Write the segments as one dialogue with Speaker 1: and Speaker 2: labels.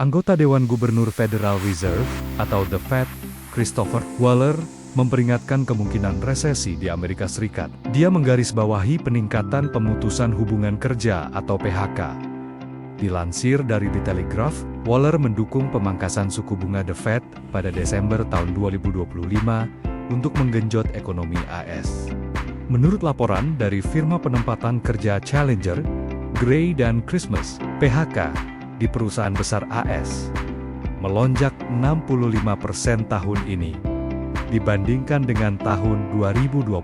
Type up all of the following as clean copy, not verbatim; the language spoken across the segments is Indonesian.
Speaker 1: Anggota Dewan Gubernur Federal Reserve, atau The Fed, Christopher Waller, memperingatkan kemungkinan resesi di Amerika Serikat. Dia menggarisbawahi peningkatan pemutusan hubungan kerja atau PHK. Dilansir dari The Telegraph, Waller mendukung pemangkasan suku bunga The Fed pada Desember tahun 2025 untuk menggenjot ekonomi AS. Menurut laporan dari firma penempatan kerja Challenger, Gray dan Christmas, PHK di perusahaan besar AS melonjak 65% tahun ini dibandingkan dengan tahun 2024.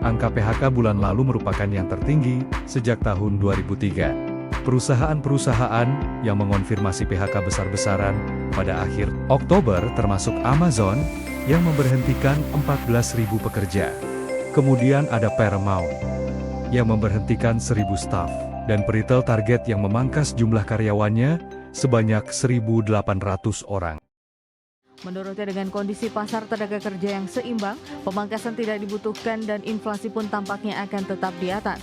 Speaker 1: Angka PHK bulan lalu merupakan yang tertinggi sejak tahun 2003. Perusahaan-perusahaan yang mengonfirmasi PHK besar-besaran pada akhir Oktober termasuk Amazon yang memberhentikan 14.000 pekerja. Kemudian ada Paramount yang memberhentikan 1.000 staf, dan Peritel Target yang memangkas jumlah karyawannya sebanyak 1.800 orang.
Speaker 2: Menurutnya dengan kondisi pasar tenaga kerja yang seimbang, pemangkasan tidak dibutuhkan dan inflasi pun tampaknya akan tetap di atas.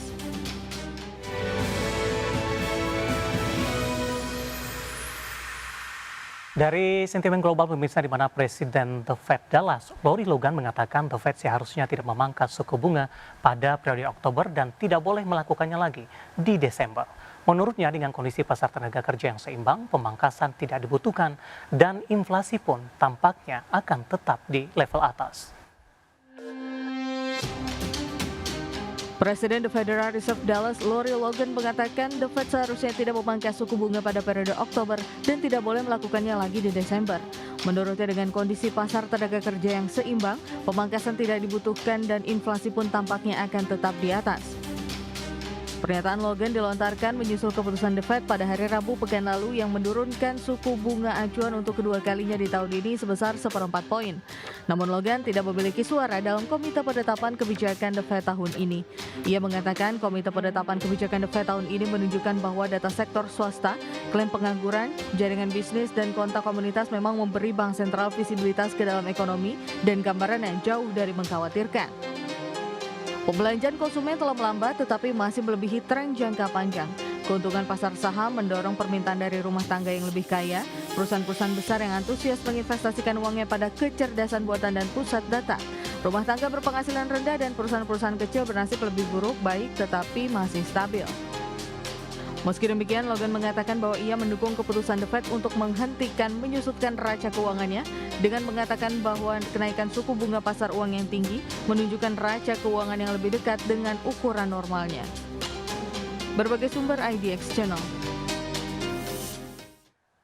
Speaker 3: Dari sentimen global pemirsa, di mana Presiden The Fed Dallas, Lori Logan, mengatakan The Fed seharusnya tidak memangkas suku bunga pada periode Oktober dan tidak boleh melakukannya lagi di Desember. Menurutnya dengan kondisi pasar tenaga kerja yang seimbang, pemangkasan tidak dibutuhkan dan inflasi pun tampaknya akan tetap di level atas.
Speaker 2: Presiden The Federal Reserve Dallas, Lori Logan, mengatakan The Fed seharusnya tidak memangkas suku bunga pada periode Oktober dan tidak boleh melakukannya lagi di Desember. Menurutnya dengan kondisi pasar tenaga kerja yang seimbang, pemangkasan tidak dibutuhkan dan inflasi pun tampaknya akan tetap di atas. Pernyataan Logan dilontarkan menyusul keputusan The Fed pada hari Rabu pekan lalu yang menurunkan suku bunga acuan untuk kedua kalinya di tahun ini sebesar 1/4 poin. Namun Logan tidak memiliki suara dalam Komite Penetapan Kebijakan The Fed tahun ini. Ia mengatakan Komite Penetapan Kebijakan The Fed tahun ini menunjukkan bahwa data sektor swasta, klaim pengangguran, jaringan bisnis, dan kontak komunitas memang memberi bank sentral visibilitas ke dalam ekonomi dan gambaran yang jauh dari mengkhawatirkan. Pembelanjaan konsumen telah melambat tetapi masih melebihi tren jangka panjang. Keuntungan pasar saham mendorong permintaan dari rumah tangga yang lebih kaya, perusahaan-perusahaan besar yang antusias menginvestasikan uangnya pada kecerdasan buatan dan pusat data. Rumah tangga berpenghasilan rendah dan perusahaan-perusahaan kecil bernasib lebih buruk baik tetapi masih stabil. Meski demikian, Logan mengatakan bahwa ia mendukung keputusan The Fed untuk menghentikan menyusutkan neraca keuangannya dengan mengatakan bahwa kenaikan suku bunga pasar uang yang tinggi menunjukkan neraca keuangan yang lebih dekat dengan ukuran normalnya. Berbagai sumber IDX Channel.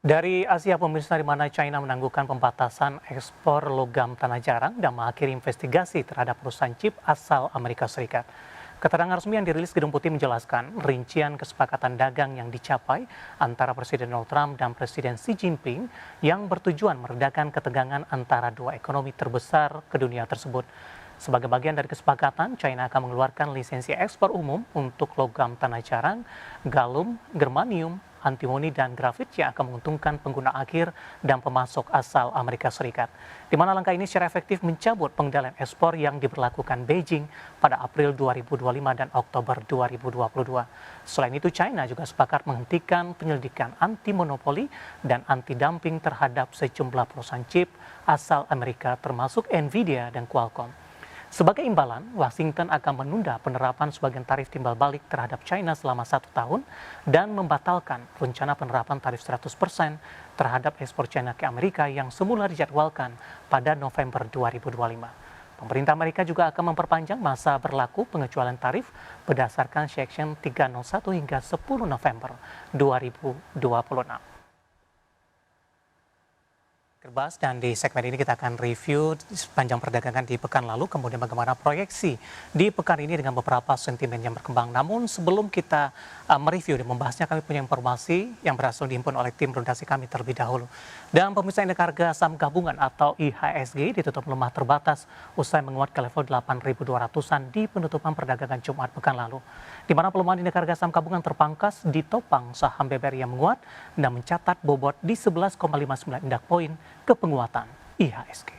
Speaker 3: Dari Asia pemirsa, di mana China menangguhkan pembatasan ekspor logam tanah jarang dan mengakhiri investigasi terhadap perusahaan chip asal Amerika Serikat. Keterangan resmi yang dirilis Gedung Putih menjelaskan rincian kesepakatan dagang yang dicapai antara Presiden Donald Trump dan Presiden Xi Jinping yang bertujuan meredakan ketegangan antara dua ekonomi terbesar ke dunia tersebut. Sebagai bagian dari kesepakatan, China akan mengeluarkan lisensi ekspor umum untuk logam tanah jarang, galum, germanium, antimoni, dan grafit yang akan menguntungkan pengguna akhir dan pemasok asal Amerika Serikat. Di mana langkah ini secara efektif mencabut pengendalian ekspor yang diberlakukan Beijing pada April 2025 dan Oktober 2022. Selain itu, China juga sepakat menghentikan penyelidikan anti-monopoli dan anti-dumping terhadap sejumlah perusahaan chip asal Amerika termasuk Nvidia dan Qualcomm. Sebagai imbalan, Washington akan menunda penerapan sebagian tarif timbal balik terhadap China selama 1 tahun dan membatalkan rencana penerapan tarif 100% terhadap ekspor China ke Amerika yang semula dijadwalkan pada November 2025. Pemerintah Amerika juga akan memperpanjang masa berlaku pengecualian tarif berdasarkan Section 301 hingga 10 November 2026. Kerbas, dan di segmen ini kita akan review sepanjang perdagangan di pekan lalu, kemudian bagaimana proyeksi di pekan ini dengan beberapa sentimen yang berkembang. Namun sebelum kita mereview dan membahasnya, kami punya informasi yang berhasil dihimpun oleh tim redaksi kami terlebih dahulu. Dan pemirsa, indeks harga saham gabungan atau IHSG ditutup lemah terbatas usai menguat ke level 8.200-an di penutupan perdagangan Jumat pekan lalu. Di mana pelemahan indeks harga saham gabungan terpangkas ditopang saham BBRI yang menguat dan mencatat bobot di 11,59 indeks poin ke penguatan IHSG.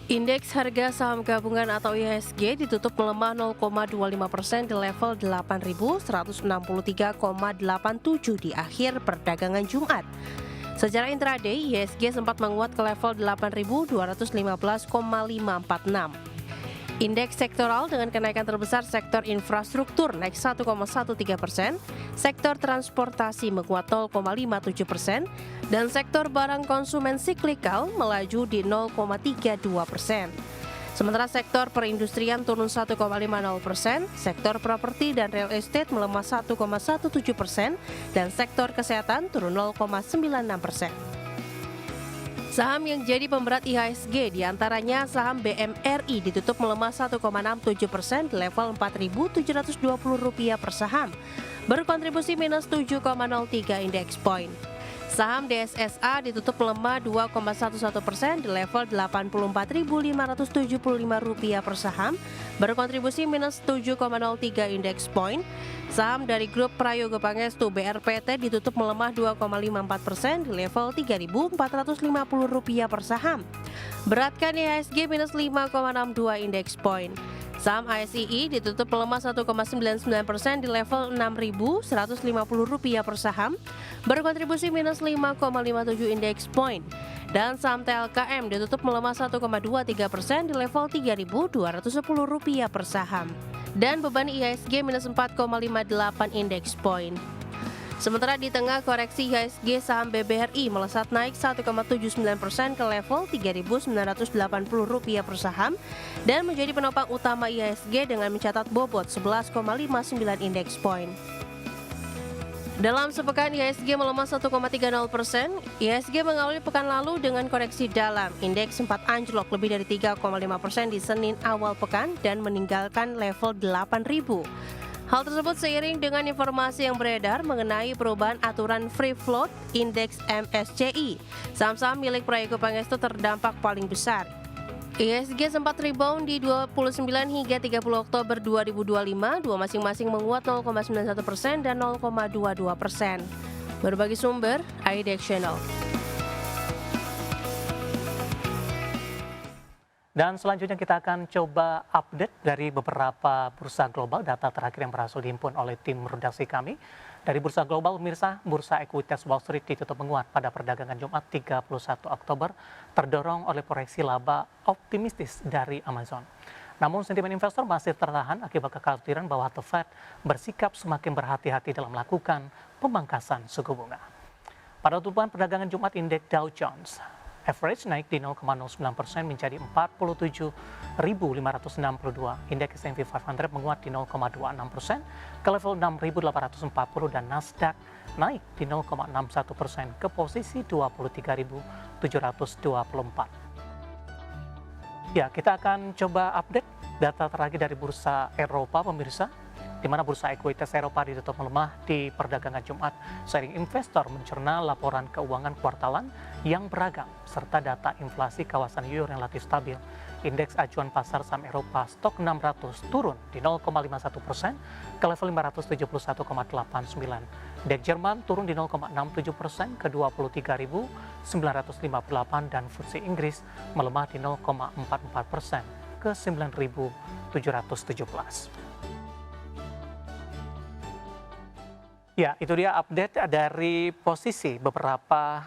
Speaker 4: Indeks harga saham gabungan atau IHSG ditutup melemah 0,25% di level 8.163,87 di akhir perdagangan Jumat. Secara intraday, IHSG sempat menguat ke level 8.215,546. Indeks sektoral dengan kenaikan terbesar sektor infrastruktur naik 1,13%, sektor transportasi menguat 0,57%, dan sektor barang konsumen siklikal melaju di 0,32%. Sementara sektor perindustrian turun 1,50%, sektor properti dan real estate melemah 1,17%, dan sektor kesehatan turun 0,96%. Saham yang jadi pemberat IHSG diantaranya saham BMRI ditutup melemah 1,67% di level Rp4.720 per saham, berkontribusi minus 7,03 indeks point. Saham DSSA ditutup melemah 2,11% di level Rp84.575 per saham, berkontribusi minus 7,03 indeks point. Saham dari grup Prayogo Pangestu BRPT ditutup melemah 2,54% di level Rp3.450 per saham. Beratkan IHSG minus 5,62 indeks point. Saham ASII ditutup melemah 1,99% di level Rp6.150 per saham, berkontribusi minus 5,57 indeks point. Dan saham TLKM ditutup melemah 1,23% di level Rp3.210 per saham. Dan beban IHSG minus 4,58 indeks point. Sementara di tengah koreksi IHSG, saham BBRI melesat naik 1,79% ke level Rp3.980 per saham dan menjadi penopang utama IHSG dengan mencatat bobot 11,59 indeks point. Dalam sepekan IHSG melemah 1,30%, IHSG mengawali pekan lalu dengan koreksi dalam. Indeks sempat anjlok lebih dari 3,5% di Senin awal pekan dan meninggalkan level 8.000. Hal tersebut seiring dengan informasi yang beredar mengenai perubahan aturan free float indeks MSCI. Saham-saham milik Prayogo Pangestu terdampak paling besar. IHSG sempat rebound di 29 hingga 30 Oktober 2025, dua masing-masing menguat 0,91% dan 0,22%. Berbagi sumber, IDX Channel.
Speaker 3: Dan selanjutnya kita akan coba update dari beberapa bursa global, data terakhir yang berhasil dihimpun oleh tim redaksi kami. Dari bursa global, pemirsa, bursa ekuitas Wall Street ditutup menguat pada perdagangan Jumat 31 Oktober, terdorong oleh proyeksi laba optimistis dari Amazon. Namun sentimen investor masih tertahan akibat kekhawatiran bahwa The Fed bersikap semakin berhati-hati dalam melakukan pemangkasan suku bunga. Pada tutupan perdagangan Jumat, indeks Dow Jones average naik di 0,09% menjadi 47.562. Indeks S&P 500 menguat di 0,26% ke level 6.840 dan Nasdaq naik di 0,61% ke posisi 23.724. Ya, kita akan coba update data terakhir dari bursa Eropa, pemirsa, di mana bursa ekuitas Eropa ditutup melemah di perdagangan Jumat seiring investor mencerna laporan keuangan kuartalan yang beragam serta data inflasi kawasan euro yang relatif stabil. Indeks acuan pasar saham Eropa Stok 600 turun di 0,51% ke level 571,89. Indeks Jerman turun di 0,67% ke 23.958 dan FTSE Inggris melemah di 0,44% ke 9.717. Ya, itu dia update dari posisi beberapa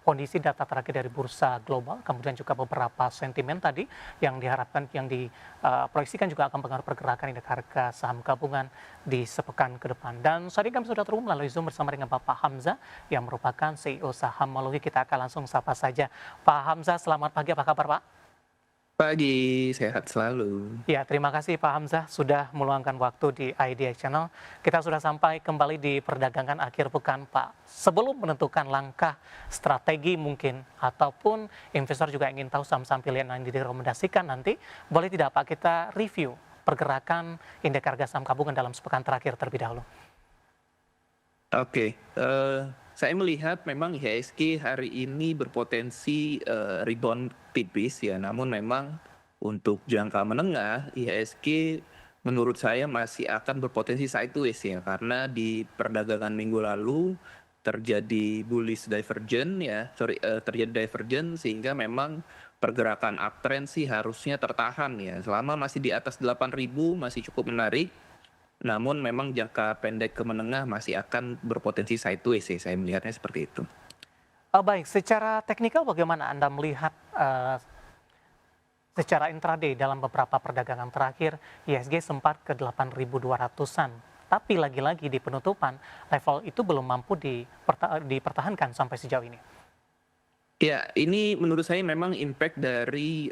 Speaker 3: kondisi data terakhir dari bursa global, kemudian juga beberapa sentimen tadi yang diharapkan, yang diproyeksikan juga akan mempengaruhi pergerakan indeks harga saham gabungan di sepekan ke depan. Dan saat ini kami sudah terhubung melalui Zoom bersama dengan Bapak Hamzah yang merupakan CEO Sahamologi. Kita akan langsung sapa saja. Pak Hamzah, selamat pagi, apa kabar Pak?
Speaker 5: Pagi, sehat selalu.
Speaker 3: Ya, terima kasih Pak Hamzah sudah meluangkan waktu di IDX Channel. Kita sudah sampai kembali di perdagangan akhir pekan, Pak. Sebelum menentukan langkah strategi mungkin, ataupun investor juga ingin tahu saham-saham pilihan yang direkomendasikan nanti, boleh tidak Pak kita review pergerakan indeks harga saham gabungan dalam sepekan terakhir terlebih dahulu?
Speaker 5: Oke, saya melihat memang IHSG hari ini berpotensi rebound tipis ya, namun memang untuk jangka menengah IHSG menurut saya masih akan berpotensi sideways ya, karena di perdagangan minggu lalu terjadi bullish divergence ya, terjadi divergence sehingga memang pergerakan uptrend sih harusnya tertahan ya. Selama masih di atas 8.000 masih cukup menarik. Namun memang jangka pendek ke menengah masih akan berpotensi sideways sih, saya melihatnya seperti itu.
Speaker 3: Baik, secara teknikal bagaimana Anda melihat secara intraday dalam beberapa perdagangan terakhir, IHSG sempat ke 8.200-an. Tapi lagi-lagi di penutupan, level itu belum mampu dipertahankan sampai sejauh ini.
Speaker 5: Ya, ini menurut saya memang impact dari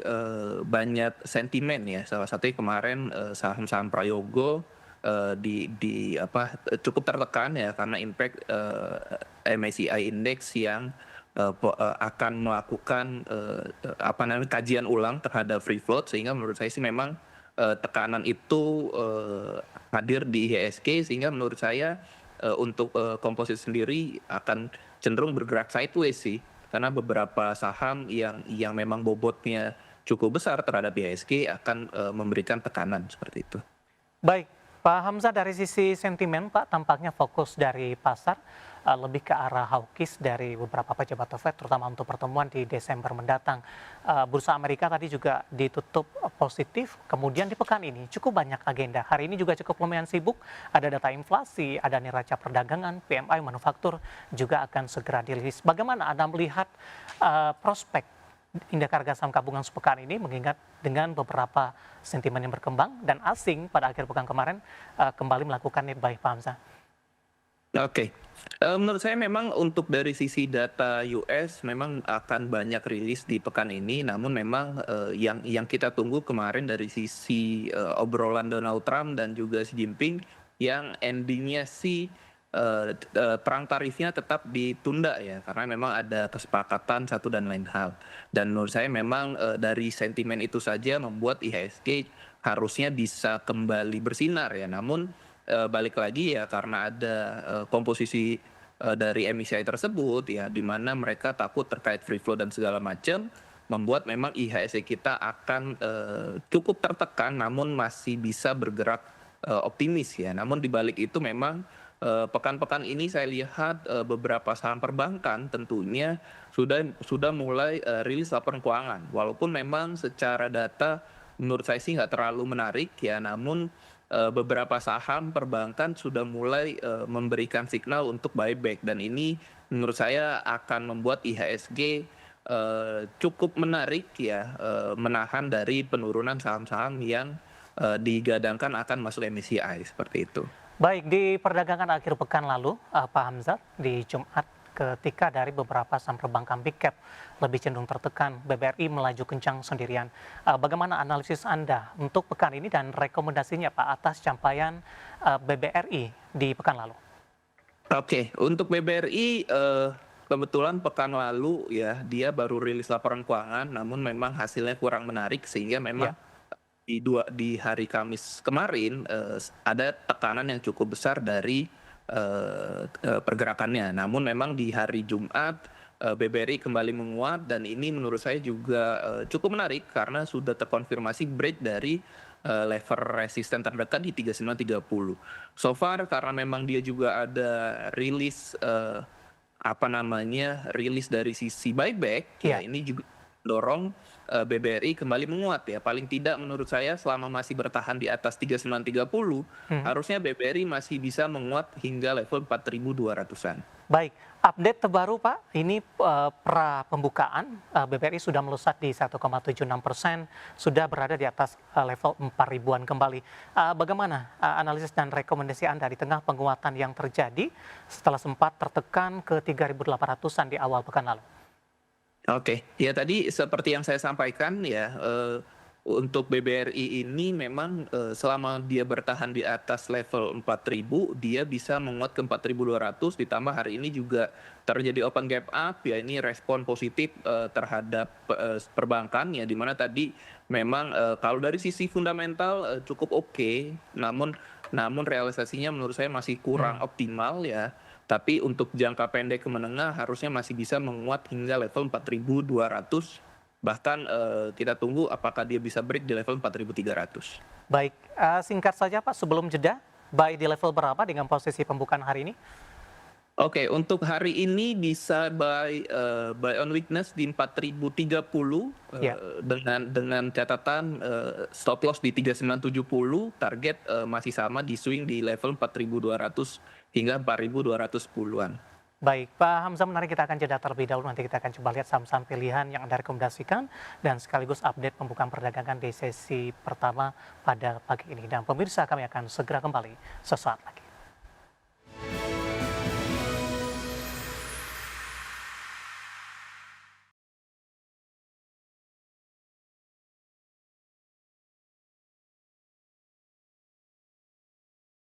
Speaker 5: banyak sentimen ya. Salah satunya kemarin saham-saham Prayogo cukup tertekan ya karena impact MSCI Index yang akan melakukan kajian ulang terhadap free float, sehingga menurut saya sih memang tekanan itu hadir di IHSG, sehingga menurut saya untuk komposisi sendiri akan cenderung bergerak sideways sih, karena beberapa saham yang memang bobotnya cukup besar terhadap IHSG akan memberikan tekanan seperti itu.
Speaker 3: Baik, Pak Hamzah, dari sisi sentimen Pak, tampaknya fokus dari pasar lebih ke arah hawkish dari beberapa pejabat The Fed, terutama untuk pertemuan di Desember mendatang. Bursa Amerika tadi juga ditutup positif, kemudian di pekan ini cukup banyak agenda. Hari ini juga cukup lumayan sibuk, ada data inflasi, ada neraca perdagangan, PMI manufaktur juga akan segera dirilis. Bagaimana Anda melihat prospek indeks harga saham gabungan sepekan ini, mengingat dengan beberapa sentimen yang berkembang dan asing pada akhir pekan kemarin kembali melakukan net buy, Pak Hamzah?
Speaker 5: Oke. Menurut saya memang untuk dari sisi data US memang akan banyak rilis di pekan ini, namun memang yang kita tunggu kemarin dari sisi obrolan Donald Trump dan juga Xi Jinping yang endingnya sih perang tarifnya tetap ditunda ya, karena memang ada kesepakatan satu dan lain hal. Dan menurut saya memang dari sentimen itu saja membuat IHSG harusnya bisa kembali bersinar ya, namun balik lagi ya karena ada komposisi dari MSCI tersebut ya, di mana mereka takut terkait free flow dan segala macam, membuat memang IHSG kita akan cukup tertekan, namun masih bisa bergerak optimis ya. Namun di balik itu memang pekan-pekan ini saya lihat beberapa saham perbankan tentunya sudah mulai rilis laporan keuangan, walaupun memang secara data menurut saya sih nggak terlalu menarik ya, namun beberapa saham perbankan sudah mulai memberikan signal untuk buyback, dan ini menurut saya akan membuat IHSG cukup menarik ya, menahan dari penurunan saham-saham yang digadangkan akan masuk MSCI seperti itu.
Speaker 3: Baik, di perdagangan akhir pekan lalu, Pak Hamzah, di Jumat, ketika dari beberapa saham perbankan big cap lebih cenderung tertekan, BBRI melaju kencang sendirian. Bagaimana analisis Anda untuk pekan ini dan rekomendasinya Pak atas capaian BBRI di pekan lalu?
Speaker 5: Oke, untuk BBRI kebetulan pekan lalu ya dia baru rilis laporan keuangan, namun memang hasilnya kurang menarik, sehingga memang di hari Kamis kemarin ada tekanan yang cukup besar dari pergerakannya. Namun memang di hari Jumat BBRI kembali menguat, dan ini menurut saya juga cukup menarik karena sudah terkonfirmasi break dari level resisten terdekat di 3930. So far karena memang dia juga ada rilis rilis dari sisi buyback ya, ini juga dorong BBRI kembali menguat ya. Paling tidak menurut saya selama masih bertahan di atas 3930 harusnya BBRI masih bisa menguat hingga level 4200-an.
Speaker 3: Baik, update terbaru Pak, ini pra pembukaan BBRI sudah melesat di 1,76%, sudah berada di atas level 4.000-an kembali. Bagaimana analisis dan rekomendasi Anda di tengah penguatan yang terjadi setelah sempat tertekan ke 3.800-an di awal pekan lalu?
Speaker 5: Oke, ya tadi seperti yang saya sampaikan ya, untuk BBRI ini memang selama dia bertahan di atas level 4.000, dia bisa menguat ke 4.200, ditambah hari ini juga terjadi open gap up ya, ini respon positif terhadap perbankan ya, dimana tadi memang kalau dari sisi fundamental cukup oke, namun realisasinya menurut saya masih kurang optimal ya. Tapi untuk jangka pendek ke menengah harusnya masih bisa menguat hingga level 4.200. Bahkan kita tunggu apakah dia bisa break di level 4.300.
Speaker 3: Baik, singkat saja Pak sebelum jeda, buy di level berapa dengan posisi pembukaan hari ini?
Speaker 5: Oke, untuk hari ini bisa buy on weakness di 4.030
Speaker 3: Ya.
Speaker 5: dengan catatan stop loss di 3970, target masih sama di swing di level 4.200 hingga 4.210-an.
Speaker 3: Baik, Pak Hamzah, menarik, kita akan jeda terlebih dahulu. Nanti kita akan coba lihat saham-saham pilihan yang Anda rekomendasikan dan sekaligus update pembukaan perdagangan di sesi pertama pada pagi ini. Dan pemirsa, kami akan segera kembali sesaat lagi.